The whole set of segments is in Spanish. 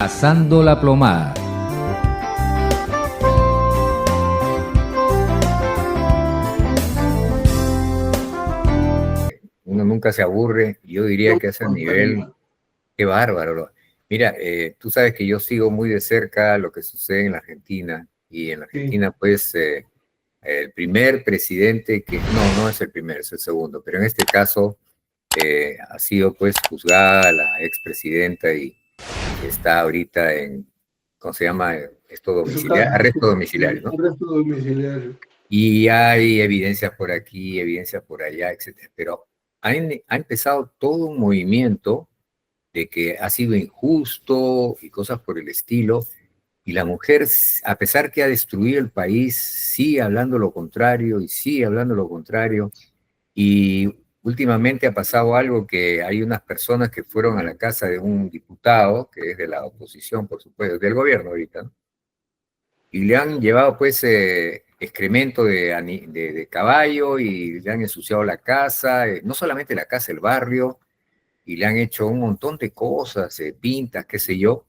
Pasando la plomada. Uno nunca se aburre. Yo diría que a ese nivel, qué bárbaro. Mira, tú sabes que yo sigo muy de cerca lo que sucede en la Argentina. Y en la Argentina, pues, el primer presidente que, no es el primero, es el segundo, pero en este caso ha sido, pues, juzgada la expresidenta y está ahorita en, ¿cómo se llama? Esto domiciliario, arresto domiciliario, ¿no? Arresto domiciliario. Y hay evidencias por aquí, evidencias por allá, etcétera. Pero ha empezado todo un movimiento de que ha sido injusto y cosas por el estilo. Y la mujer, a pesar que ha destruido el país, sigue hablando lo contrario y sigue hablando lo contrario. Y últimamente ha pasado algo que hay unas personas que fueron a la casa de un diputado, que es de la oposición, por supuesto, del gobierno ahorita, ¿no? Y le han llevado pues excremento de caballo y le han ensuciado la casa, no solamente la casa, el barrio, y le han hecho un montón de cosas, pintas, qué sé yo,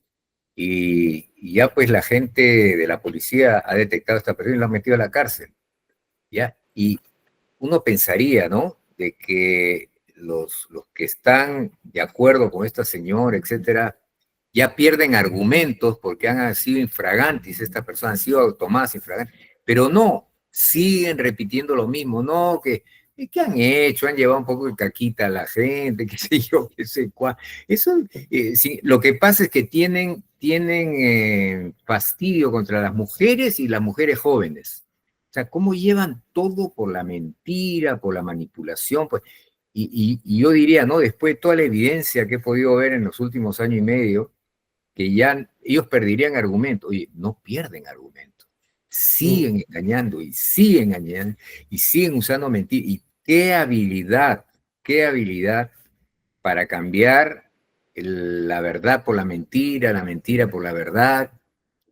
y ya pues la gente de la policía ha detectado a esta persona y lo han metido a la cárcel, ¿ya? Y uno pensaría, ¿no? De que los que están de acuerdo con esta señora, etcétera, ya pierden argumentos porque han sido infragantes, estas personas han sido tomadas infragantes, pero no, siguen repitiendo lo mismo, no, ¿qué han hecho? Han llevado un poco de caquita a la gente, qué sé yo, qué sé cuál. Eso, sí, lo que pasa es que tienen fastidio contra las mujeres y las mujeres jóvenes. O sea, cómo llevan todo por la mentira, por la manipulación, pues. Y yo diría, ¿no? Después de toda la evidencia que he podido ver en los últimos años y medio, que ya ellos perderían argumento. Oye, no pierden argumento. Siguen engañando y siguen usando mentiras. Y qué habilidad para cambiar la verdad por la mentira por la verdad.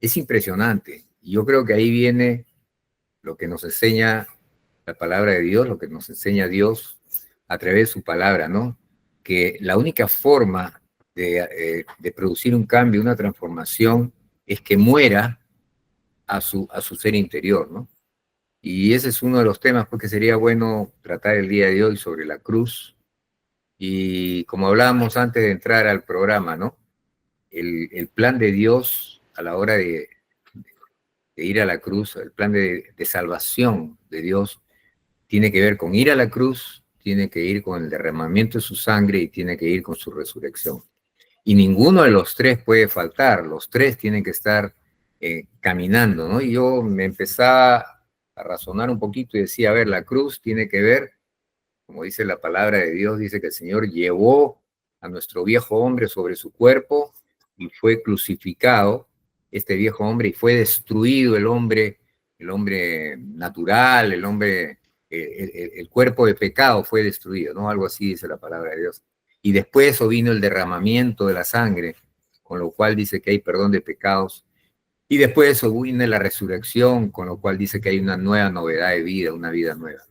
Es impresionante. Y yo creo que ahí viene lo que nos enseña la palabra de Dios, lo que nos enseña Dios a través de su palabra, ¿no? Que la única forma de producir un cambio, una transformación, es que muera a su ser interior, ¿no? Y ese es uno de los temas porque sería bueno tratar el día de hoy sobre la cruz. Y como hablábamos antes de entrar al programa, ¿no? El plan de Dios a la hora de ir a la cruz, el plan de salvación de Dios, tiene que ver con ir a la cruz, tiene que ir con el derramamiento de su sangre y tiene que ir con su resurrección. Y ninguno de los tres puede faltar, los tres tienen que estar caminando, ¿no? Y yo me empezaba a razonar un poquito y decía, a ver, la cruz tiene que ver, como dice la palabra de Dios, dice que el Señor llevó a nuestro viejo hombre sobre su cuerpo y fue crucificado este viejo hombre y fue destruido el hombre natural, el hombre, el cuerpo de pecado fue destruido, ¿no? Algo así dice la palabra de Dios. Y después eso vino el derramamiento de la sangre, con lo cual dice que hay perdón de pecados. Y después eso vino la resurrección, con lo cual dice que hay una nueva novedad de vida, una vida nueva.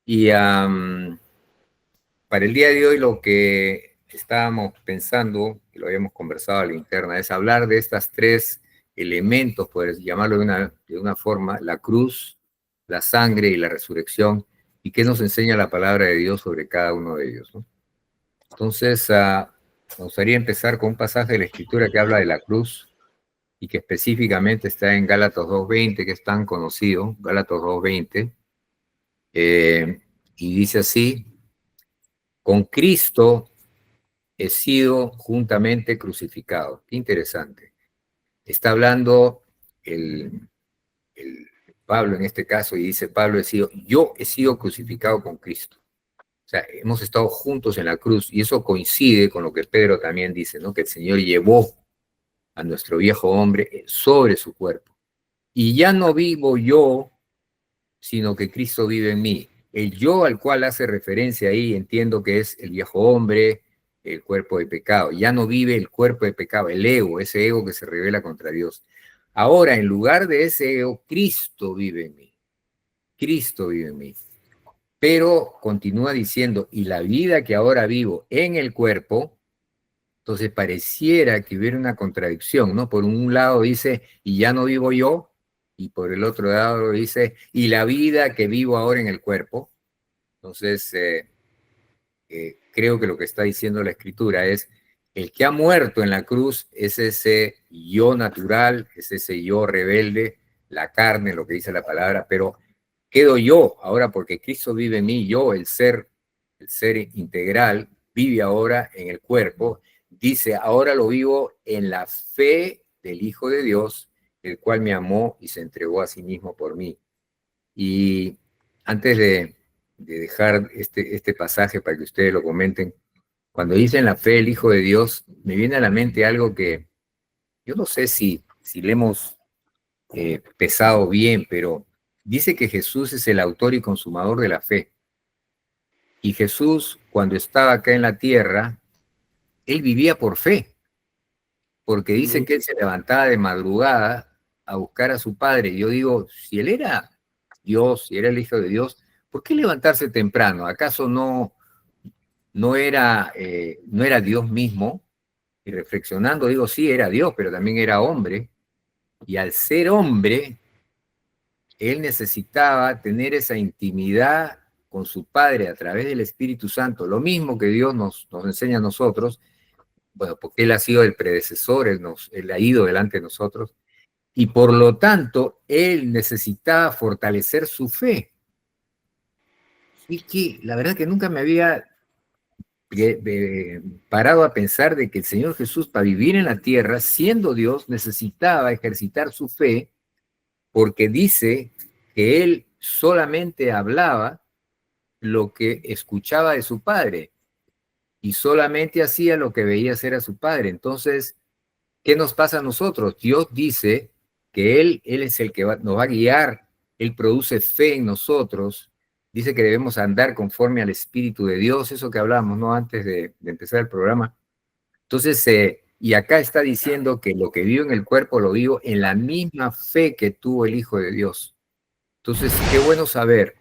Y para el día de hoy lo que estábamos pensando, y lo habíamos conversado a la interna, es hablar de estas tres elementos, por llamarlo de una forma, la cruz, la sangre y la resurrección, y qué nos enseña la palabra de Dios sobre cada uno de ellos, ¿no? Entonces, me gustaría empezar con un pasaje de la Escritura que habla de la cruz y que específicamente está en Gálatas 2:20, que es tan conocido, Gálatas 2:20, y dice así: con Cristo he sido juntamente crucificado. Qué interesante. Está hablando el Pablo en este caso y dice, yo he sido crucificado con Cristo. O sea, hemos estado juntos en la cruz y eso coincide con lo que Pedro también dice, ¿no? Que el Señor llevó a nuestro viejo hombre sobre su cuerpo. Y ya no vivo yo, sino que Cristo vive en mí. El yo al cual hace referencia ahí, entiendo que es el viejo hombre, el cuerpo de pecado. Ya no vive el cuerpo de pecado, el ego, ese ego que se revela contra Dios. Ahora, en lugar de ese ego, Cristo vive en mí. Cristo vive en mí. Pero continúa diciendo, y la vida que ahora vivo en el cuerpo, Entonces pareciera que hubiera una contradicción, ¿no? Por un lado dice, y ya no vivo yo, y por el otro lado dice, y la vida que vivo ahora en el cuerpo. Entonces, creo que lo que está diciendo la Escritura es, el que ha muerto en la cruz es ese yo natural, es ese yo rebelde, la carne, lo que dice la palabra, pero quedo yo ahora porque Cristo vive en mí, yo, el ser integral, vive ahora en el cuerpo. Dice, ahora lo vivo en la fe del Hijo de Dios, el cual me amó y se entregó a sí mismo por mí. Y antes de dejar este pasaje para que ustedes lo comenten, cuando dicen la fe del Hijo de Dios, me viene a la mente algo que yo no sé si le hemos pesado bien, pero dice que Jesús es el autor y consumador de la fe. Y Jesús, cuando estaba acá en la tierra, él vivía por fe, porque dice que él se levantaba de madrugada a buscar a su Padre. Y yo digo, si él era Dios, si era el Hijo de Dios, ¿por qué levantarse temprano? ¿Acaso no era Dios mismo? Y reflexionando, digo, sí, era Dios, pero también era hombre. Y al ser hombre, él necesitaba tener esa intimidad con su Padre a través del Espíritu Santo, lo mismo que Dios nos enseña a nosotros, bueno, porque Él ha sido el predecesor, él ha ido delante de nosotros, y por lo tanto, Él necesitaba fortalecer su fe. Y que la verdad que nunca me había parado a pensar de que el Señor Jesús, para vivir en la tierra, siendo Dios, necesitaba ejercitar su fe, porque dice que Él solamente hablaba lo que escuchaba de su padre y solamente hacía lo que veía hacer a su padre. Entonces, ¿qué nos pasa a nosotros? Dios dice que Él es el que nos va a guiar, Él produce fe en nosotros, dice que debemos andar conforme al Espíritu de Dios, eso que hablamos, ¿no? Antes de empezar el programa. Entonces, y acá está diciendo que lo que vivo en el cuerpo lo vivo en la misma fe que tuvo el Hijo de Dios. Entonces, qué bueno saber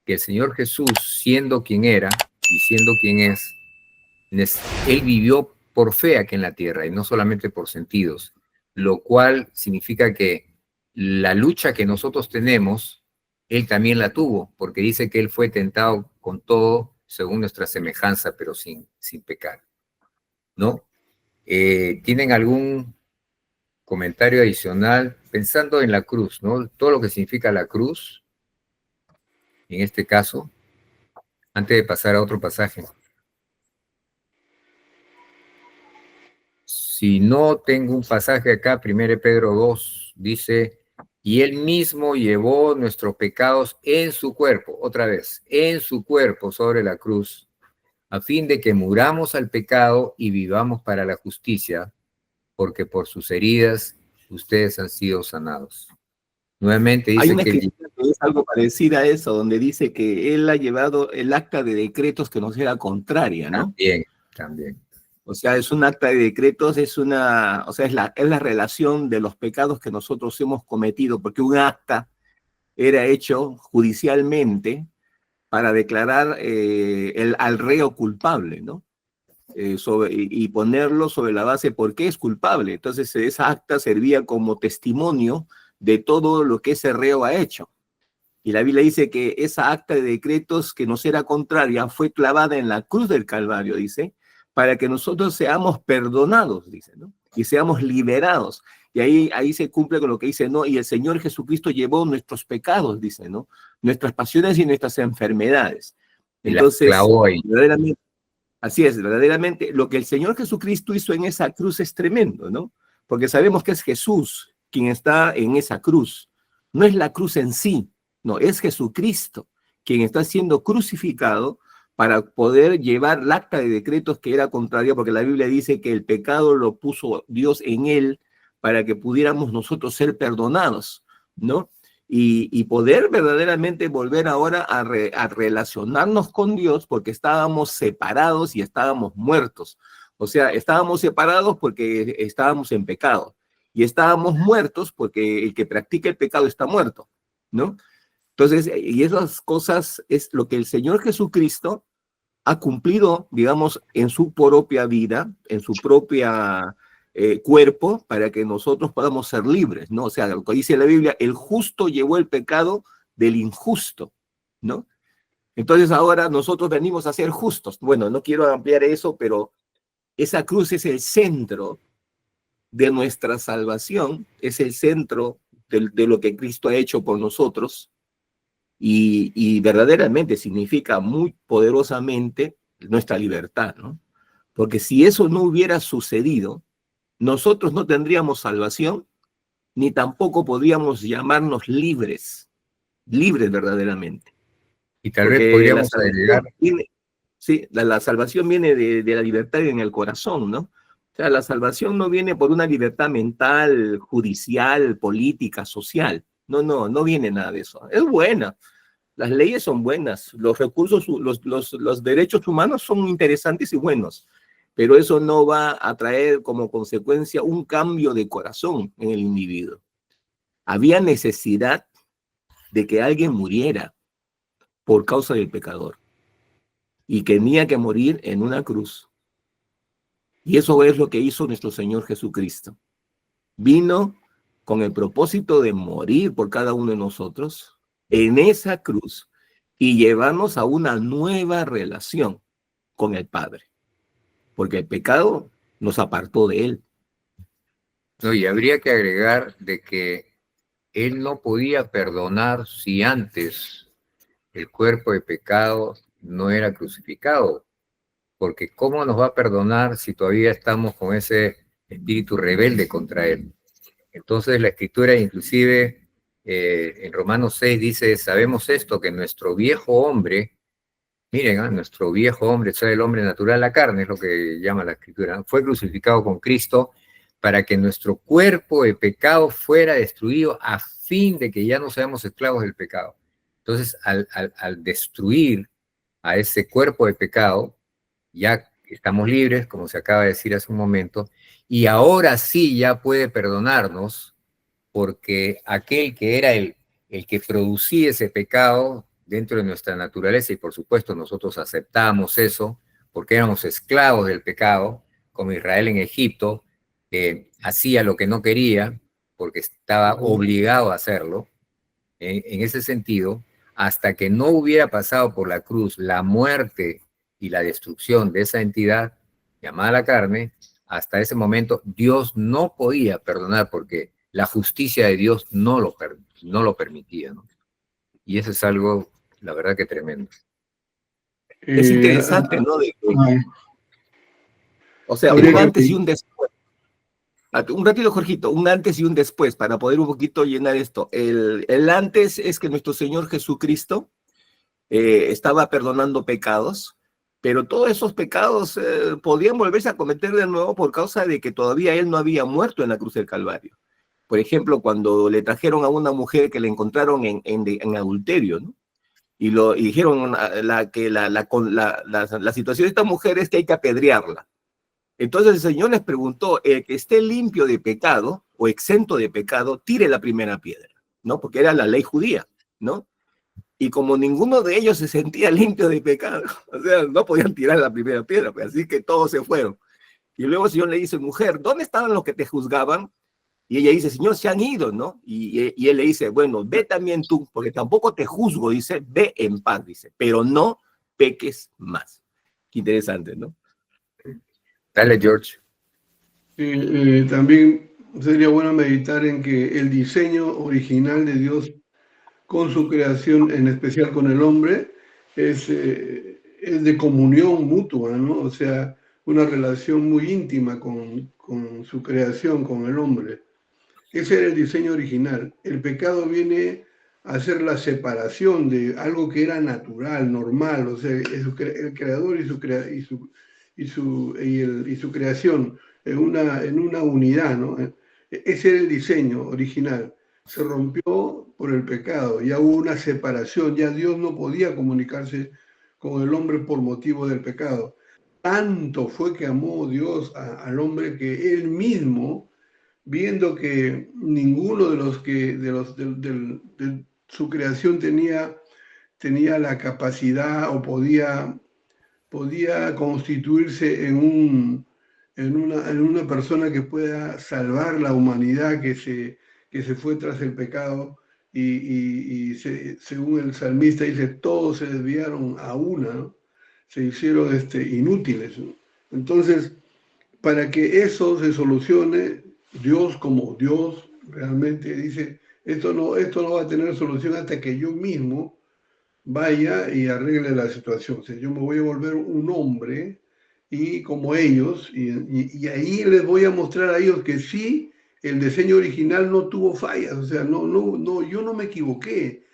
que el Señor Jesús, siendo quien era y siendo quien es, Él vivió por fe aquí en la tierra y no solamente por sentidos, lo cual significa que la lucha que nosotros tenemos, Él también la tuvo, porque dice que Él fue tentado con todo según nuestra semejanza, pero sin pecar, ¿no? ¿Tienen algún comentario adicional pensando en la cruz, ¿no? Todo lo que significa la cruz, en este caso, antes de pasar a otro pasaje. Si no tengo un pasaje acá, 1 Pedro 2, dice, y él mismo llevó nuestros pecados en su cuerpo, otra vez, en su cuerpo sobre la cruz, a fin de que muramos al pecado y vivamos para la justicia, porque por sus heridas ustedes han sido sanados. Nuevamente Hay dice una que... escritura que es algo parecida a eso, donde dice que él ha llevado el acta de decretos que nos era contraria, ¿no? También. O sea, es un acta de decretos, o sea, es la relación de los pecados que nosotros hemos cometido, porque un acta era hecho judicialmente para declarar al reo culpable, ¿no? Y ponerlo sobre la base por qué es culpable. Entonces, esa acta servía como testimonio de todo lo que ese reo ha hecho. Y la Biblia dice que esa acta de decretos que nos era contraria fue clavada en la cruz del Calvario, dice, para que nosotros seamos perdonados, dice, ¿no? Y seamos liberados. Y ahí se cumple con lo que dice, ¿no? Y el Señor Jesucristo llevó nuestros pecados, dice, ¿no? Nuestras pasiones y nuestras enfermedades. Y las Entonces, clavó ahí. verdaderamente, así es, verdaderamente, lo que el Señor Jesucristo hizo en esa cruz es tremendo, ¿no? Porque sabemos que es Jesús quien está en esa cruz. No es la cruz en sí, no, es Jesucristo quien está siendo crucificado para poder llevar el acta de decretos que era contraria, porque la Biblia dice que el pecado lo puso Dios en él para que pudiéramos nosotros ser perdonados, ¿no? Y poder verdaderamente volver ahora a relacionarnos con Dios, porque estábamos separados y estábamos muertos. O sea, estábamos separados porque estábamos en pecado, y estábamos muertos porque el que practica el pecado está muerto, ¿no? Entonces, y esas cosas es lo que el Señor Jesucristo ha cumplido, digamos, en su propia vida, en su propia cuerpo, para que nosotros podamos ser libres, ¿no? O sea, lo que dice la Biblia, el justo llevó el pecado del injusto, ¿no? Entonces ahora nosotros venimos a ser justos. Bueno, no quiero ampliar eso, pero esa cruz es el centro de nuestra salvación, es el centro de lo que Cristo ha hecho por nosotros, y verdaderamente significa muy poderosamente nuestra libertad, ¿no? Porque si eso no hubiera sucedido, nosotros no tendríamos salvación, ni tampoco podríamos llamarnos libres, libres verdaderamente. Y tal vez Porque la podríamos agregar, salvación viene, sí, la salvación viene de la libertad en el corazón, ¿no? O sea, la salvación no viene por una libertad mental, judicial, política, social. No, no, no viene nada de eso. Es buena. Las leyes son buenas. Los recursos, los derechos humanos son interesantes y buenos. Pero eso no va a traer como consecuencia un cambio de corazón en el individuo. Había necesidad de que alguien muriera por causa del pecador, y tenía que morir en una cruz. Y eso es lo que hizo nuestro Señor Jesucristo. Vino con el propósito de morir por cada uno de nosotros en esa cruz y llevarnos a una nueva relación con el Padre, porque el pecado nos apartó de Él. ¿no? Y habría que agregar de que él no podía perdonar si antes el cuerpo de pecado no era crucificado, porque ¿cómo nos va a perdonar si todavía estamos con ese espíritu rebelde contra él? Entonces la escritura inclusive en Romanos 6 dice, sabemos esto, que nuestro viejo hombre, miren, nuestro viejo hombre, o sea, el hombre natural, la carne, es lo que llama la escritura, fue crucificado con Cristo para que nuestro cuerpo de pecado fuera destruido a fin de que ya no seamos esclavos del pecado. Entonces, al destruir a ese cuerpo de pecado, ya estamos libres, como se acaba de decir hace un momento, y ahora sí ya puede perdonarnos, porque aquel que era el que producía ese pecado dentro de nuestra naturaleza, y por supuesto nosotros aceptamos eso, porque éramos esclavos del pecado, como Israel en Egipto, hacía lo que no quería, porque estaba obligado a hacerlo, en ese sentido, hasta que no hubiera pasado por la cruz la muerte y la destrucción de esa entidad llamada la carne, hasta ese momento Dios no podía perdonar porque la justicia de Dios no lo permitía, ¿no? Y eso es algo, la verdad que tremendo. Es interesante, ¿no? O sea, habría un antes y que... un después. Un ratito, Jorgito, un antes y un después, para poder un poquito llenar esto. El antes es que nuestro Señor Jesucristo estaba perdonando pecados, pero todos esos pecados podían volverse a cometer de nuevo por causa de que todavía Él no había muerto en la cruz del Calvario. Por ejemplo, cuando le trajeron a una mujer que le encontraron en adulterio, ¿no? Y dijeron que la situación de esta mujer es que hay que apedrearla. Entonces el Señor les preguntó, el que esté limpio de pecado o exento de pecado, tire la primera piedra, ¿no? Porque era la ley judía, ¿no? Y como ninguno de ellos se sentía limpio de pecado, o sea, no podían tirar la primera piedra, pues, así que todos se fueron. Y luego el Señor le dice, mujer, ¿dónde estaban los que te juzgaban? Y ella dice, Señor, se han ido, ¿no? Y él le dice, bueno, ve también tú, porque tampoco te juzgo, dice, ve en paz, dice, pero no peques más. Qué interesante, ¿no? Dale, George. también sería bueno meditar en que el diseño original de Dios con su creación, en especial con el hombre, es de comunión mutua, ¿no? O sea, una relación muy íntima con su creación, con el hombre. Ese era el diseño original. El pecado viene a hacer la separación de algo que era natural, normal, o sea, el creador y su creación en una unidad, ¿no? Ese era el diseño original. Se rompió por el pecado, ya hubo una separación, ya Dios no podía comunicarse con el hombre por motivo del pecado. Tanto fue que amó Dios al hombre que él mismo, viendo que ninguno de los que de su creación tenía la capacidad o podía podía constituirse en una persona que pueda salvar la humanidad que se fue tras el pecado según el salmista dice, todos se desviaron a una, ¿no? Se hicieron inútiles, ¿no? Entonces, para que eso se solucione, Dios como Dios realmente dice, esto no va a tener solución hasta que yo mismo vaya y arregle la situación. O sea, yo me voy a volver un hombre y como ellos, y ahí les voy a mostrar a ellos que sí, el diseño original no tuvo fallas, o sea, yo no me equivoqué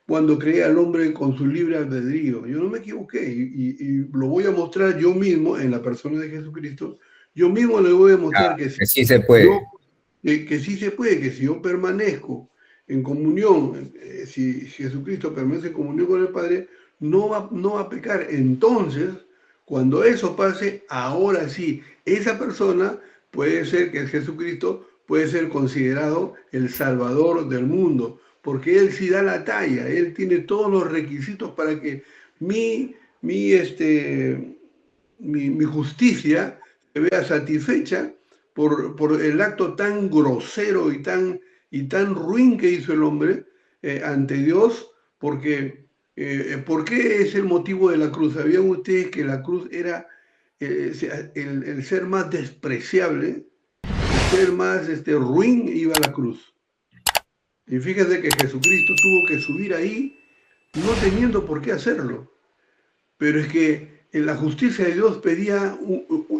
cuando creé al hombre con su libre albedrío, yo no me equivoqué, y lo voy a mostrar yo mismo en la persona de Jesucristo, yo mismo le voy a mostrar que sí se puede. Que sí se puede, que si yo permanezco en comunión, si Jesucristo permanece en comunión con el Padre, no va a pecar. Entonces, cuando eso pase, ahora sí, esa persona puede ser que Jesucristo puede ser considerado el Salvador del mundo, porque Él sí da la talla, Él tiene todos los requisitos para que mi justicia se vea satisfecha por el acto tan grosero y tan ruin que hizo el hombre ante Dios, porque ¿por qué es el motivo de la cruz? ¿Sabían ustedes que la cruz era el ser más despreciable, el ser más ruin iba a la cruz? Y fíjense que Jesucristo tuvo que subir ahí no teniendo por qué hacerlo, pero es que en la justicia de Dios pedía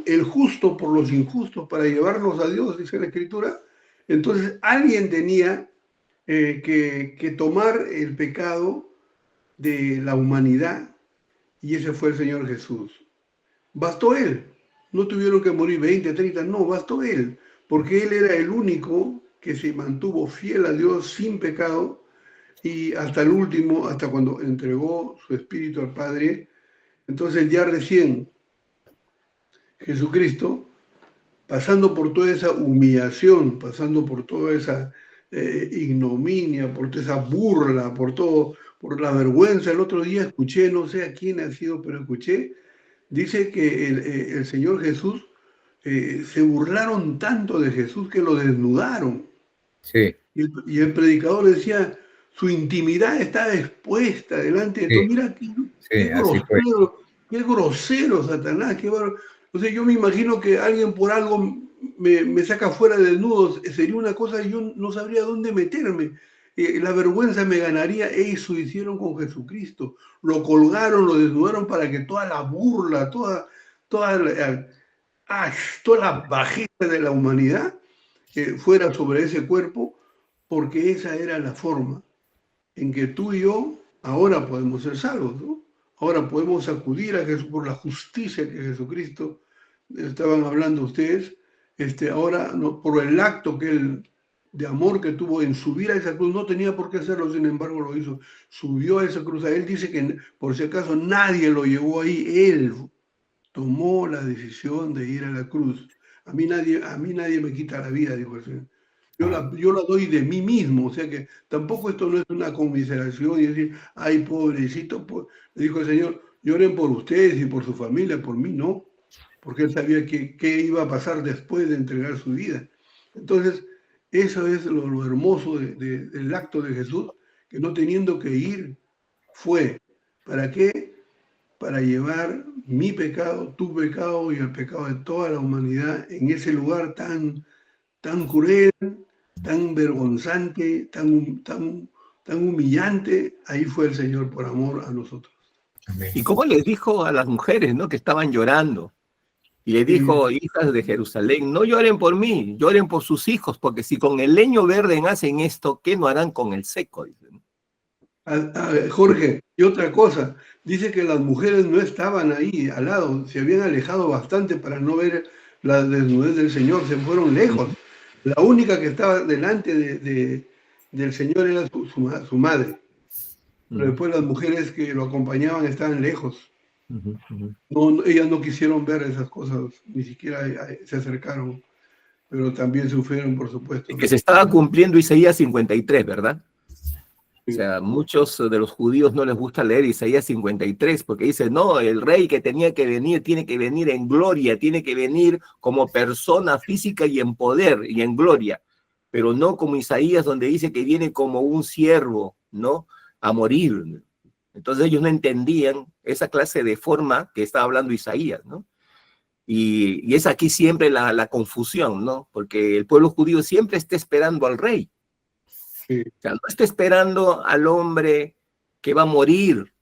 el justo por los injustos para llevarlos a Dios, dice la Escritura. Entonces alguien tenía que tomar el pecado de la humanidad y ese fue el Señor Jesús. Bastó Él, no tuvieron que morir 20, 30, no, bastó Él, porque Él era el único que se mantuvo fiel a Dios sin pecado y hasta el último, hasta cuando entregó su espíritu al Padre. Entonces ya recién Jesucristo, pasando por toda esa humillación, pasando por toda esa ignominia, por toda esa burla, por la vergüenza. El otro día escuché, no sé a quién ha sido, pero escuché, dice que el Señor Jesús, se burlaron tanto de Jesús que lo desnudaron. Sí. Y el predicador decía, su intimidad está expuesta delante de todos. Mira qué grosero Satanás, o sea, yo me imagino que alguien por algo me saca fuera desnudos, sería una cosa que yo no sabría dónde meterme. La vergüenza me ganaría. Eso hicieron con Jesucristo. Lo colgaron, lo desnudaron para que toda la burla, toda la bajeza de la humanidad fuera sobre ese cuerpo, porque esa era la forma en que tú y yo ahora podemos ser salvos, ¿no? Ahora podemos acudir a Jesús por la justicia que Jesucristo, estaban hablando ustedes, ahora no, por el acto de amor que tuvo en subir a esa cruz, no tenía por qué hacerlo, sin embargo lo hizo, subió a esa cruz. A él dice que por si acaso nadie lo llevó ahí, él tomó la decisión de ir a la cruz. A mí nadie me quita la vida, dijo el Señor. Yo la doy de mí mismo, o sea que tampoco esto no es una conmiseración y decir, ay, pobrecito, le dijo el Señor, lloren por ustedes y por su familia, por mí no, porque él sabía qué iba a pasar después de entregar su vida. Entonces, eso es lo hermoso del acto de Jesús, que no teniendo que ir, fue. ¿Para qué? Para llevar mi pecado, tu pecado y el pecado de toda la humanidad en ese lugar tan cruel, tan vergonzante, tan humillante. Ahí fue el Señor por amor a nosotros. Amén. Y cómo les dijo a las mujeres, ¿no?, que estaban llorando. Y les dijo, hijas de Jerusalén, no lloren por mí, lloren por sus hijos, porque si con el leño verde hacen esto, ¿qué no harán con el seco? Dicen. Jorge, y otra cosa, dice que las mujeres no estaban ahí al lado, se habían alejado bastante para no ver la desnudez del Señor, se fueron lejos. La única que estaba delante del Señor era su madre. Pero después las mujeres que lo acompañaban estaban lejos. No, ellas no quisieron ver esas cosas, ni siquiera se acercaron, pero también sufrieron, por supuesto. Que se estaba cumpliendo Isaías 53, ¿verdad? O sea, muchos de los judíos no les gusta leer Isaías 53 porque dice, no, el rey que tenía que venir tiene que venir en gloria, tiene que venir como persona física y en poder y en gloria, pero no como Isaías donde dice que viene como un siervo, ¿no? A morir. Entonces ellos no entendían esa clase de forma que estaba hablando Isaías, ¿no? Y es aquí siempre la confusión, ¿no? Porque el pueblo judío siempre está esperando al rey. Sí. O sea, no está esperando al hombre que va a morir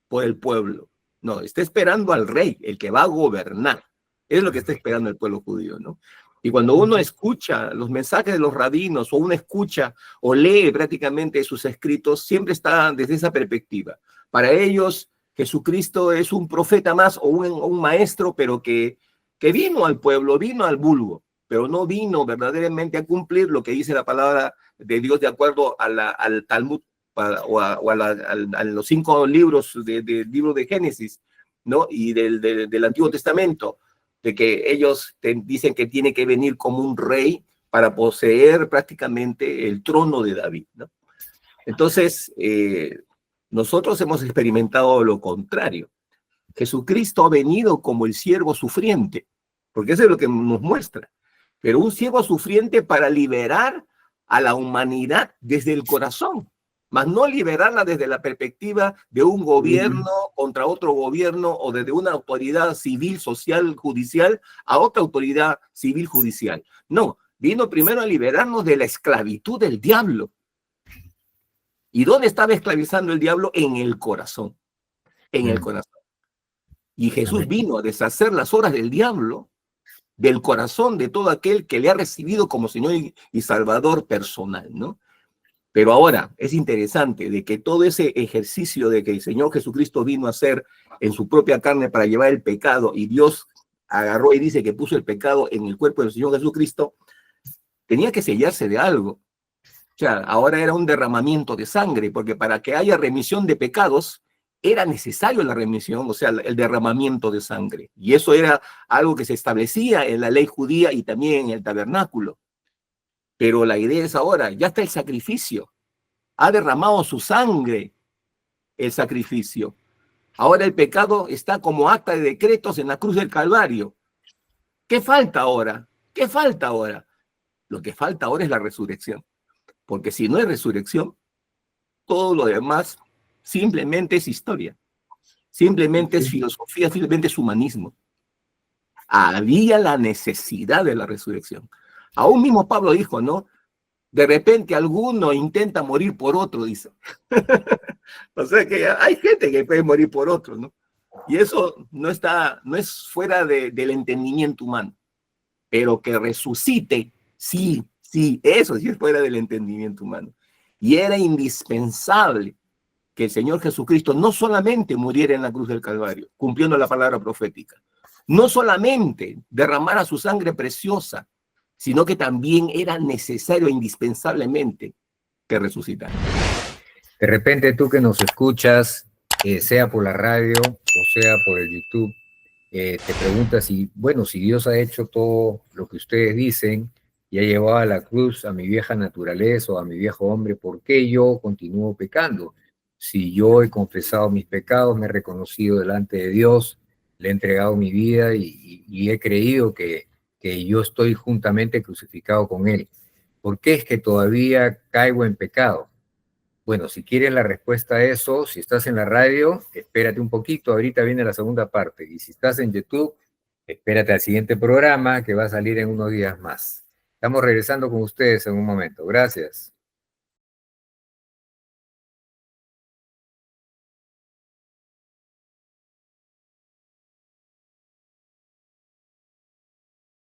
por el pueblo. No, está esperando al rey, el que va a gobernar. Es lo que está esperando el pueblo judío, ¿no? Y cuando uno escucha los mensajes de los rabinos, o uno escucha o lee prácticamente sus escritos, siempre está desde esa perspectiva. Para ellos, Jesucristo es un profeta más o un maestro, pero que vino al pueblo, vino al vulgo, pero no vino verdaderamente a cumplir lo que dice la palabra de Dios de acuerdo al Talmud a los 5 libros del libro de Génesis, ¿no? Y del Antiguo Testamento, de que ellos dicen que tiene que venir como un rey para poseer prácticamente el trono de David, ¿no? Entonces, nosotros hemos experimentado lo contrario. Jesucristo ha venido como el siervo sufriente, porque eso es lo que nos muestra, pero un siervo sufriente para liberar a la humanidad desde el corazón, más no liberarla desde la perspectiva de un gobierno contra otro gobierno o desde una autoridad civil, social, judicial a otra autoridad civil, judicial. No, vino primero a liberarnos de la esclavitud del diablo. ¿Y dónde estaba esclavizando el diablo? En el corazón, en el corazón. Y Jesús vino a deshacer las obras del diablo del corazón de todo aquel que le ha recibido como Señor y Salvador personal, ¿no? Pero ahora es interesante de que todo ese ejercicio de que el Señor Jesucristo vino a hacer en su propia carne para llevar el pecado y Dios agarró y dice que puso el pecado en el cuerpo del Señor Jesucristo, tenía que sellarse de algo. O sea, ahora era un derramamiento de sangre, porque para que haya remisión de pecados, era necesario la remisión, o sea, el derramamiento de sangre. Y eso era algo que se establecía en la ley judía y también en el tabernáculo. Pero la idea es ahora, ya está el sacrificio. Ha derramado su sangre el sacrificio. Ahora el pecado está como acta de decretos en la cruz del Calvario. ¿Qué falta ahora? ¿Qué falta ahora? Lo que falta ahora es la resurrección. Porque si no hay resurrección, todo lo demás simplemente es historia. Simplemente es filosofía, simplemente es humanismo. Había la necesidad de la resurrección. Aún mismo Pablo dijo, ¿no? De repente alguno intenta morir por otro, dice. O sea que hay gente que puede morir por otro, ¿no? Y eso no es fuera del entendimiento humano. Pero que resucite, sí, eso sí es fuera del entendimiento humano. Y era indispensable que el Señor Jesucristo no solamente muriera en la cruz del Calvario, cumpliendo la palabra profética, no solamente derramara su sangre preciosa, sino que también era necesario indispensablemente que resucitara. De repente tú que nos escuchas, sea por la radio o sea por el YouTube, te preguntas si, bueno, si Dios ha hecho todo lo que ustedes dicen y ha llevado a la cruz a mi vieja naturaleza o a mi viejo hombre, ¿por qué yo continúo pecando? Si yo he confesado mis pecados, me he reconocido delante de Dios, le he entregado mi vida y he creído que yo estoy juntamente crucificado con Él. ¿Por qué es que todavía caigo en pecado? Bueno, si quieres la respuesta a eso, si estás en la radio, espérate un poquito, ahorita viene la segunda parte. Y si estás en YouTube, espérate al siguiente programa que va a salir en unos días más. Estamos regresando con ustedes en un momento. Gracias.